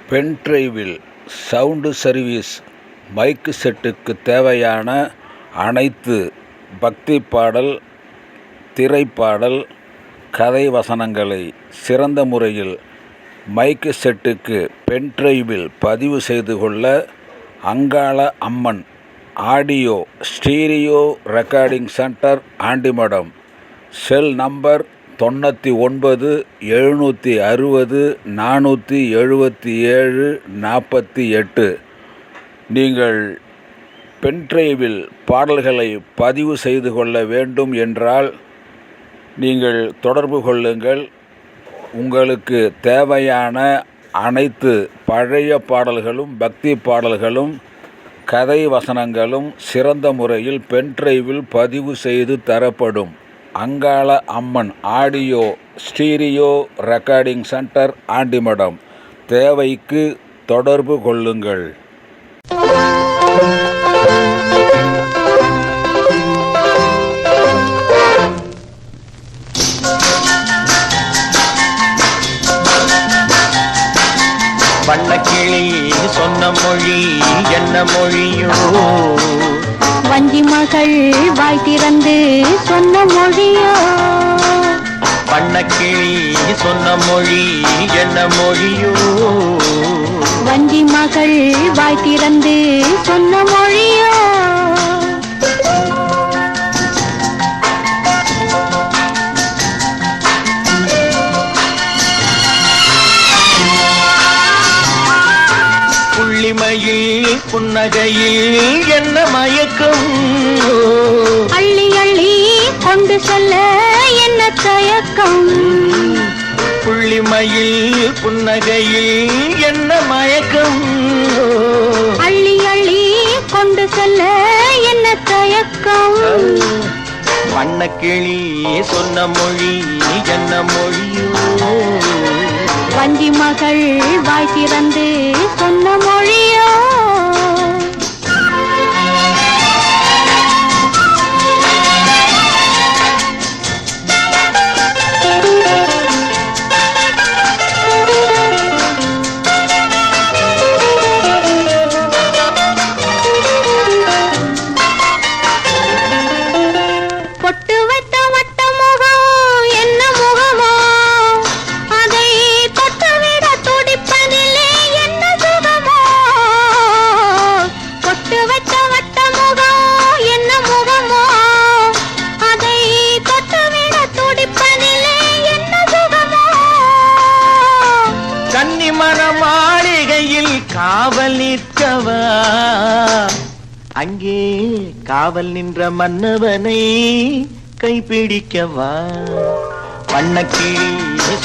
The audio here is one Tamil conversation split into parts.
பென்டிரைவில் சவுண்டு சர்வீஸ் மைக் செட்டுக்கு தேவையான அனைத்து பக்தி பாடல், திரைப்பாடல், கதை வசனங்களை சிறந்த முறையில் மைக் செட்டுக்கு பென்டிரைவில் பதிவு செய்து கொள்ள Angala Amman audio stereo recording centre, Andimadam. Cell number 996046747748. நீங்கள் பென்டிரைவில் பாடல்களை பதிவு செய்து கொள்ள வேண்டும் என்றால் நீங்கள் தொடர்பு கொள்ளுங்கள். உங்களுக்கு தேவையான அனைத்து பழைய பாடல்களும், பக்தி பாடல்களும், கதை வசனங்களும் சிறந்த முறையில் பென்டிரைவில் பதிவு செய்து தரப்படும். Angala Amman audio stereo recording centre, Andimadam. தேவைக்கு தொடர்பு கொள்ளுங்கள். வண்ணக்கிளி சொன்ன மொழி என்ன மொழியோ? வஞ்சி மகள் வாய் திறந்து சொன்ன மொழியோ? வண்ணக்கிளி சொன்ன மொழி என்ன மொழியோ? வஞ்சி மகள் வாய் திறந்து சொன்ன மொழியோ? புள்ளிமையில் புன்னகையில் என்ன மயக்கம்? அள்ளி அள்ளி கொண்டு செல்ல என்ன தயக்கம்? புள்ளிமையில் புன்னகையில் என்ன மயக்கம்? அள்ளி அள்ளி கொண்டு செல்ல என்ன தயக்கம்? வண்ணக்கிளி சொன்ன மொழி என்ன மொழியோ? வஞ்சி மகள் வாய் திறந்து சொன்ன மொழியோ? பொட்டு வைத்த வட்ட முகம் என்ன முகமோ? அதை தொட்டுவிட துடிப்பதிலே என்ன சுகமோ? பொட்டு வைத்த வட்ட முகம் என்ன முகமோ? அதை தொட்டுவிட துடிப்பதிலே என்ன சுகமோ? கன்னிமர மாளிகையில் காவல் நிற்கவா? அங்கே காவல் நின்ற மன்னவனை கைப்பிடிக்கவா? வண்ணக்கிளி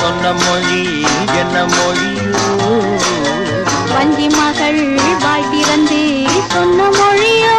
சொன்ன மொழி என்ன மொழியோ? வஞ்சி மகள் வாய் திறந்து சொன்ன மொழியோ?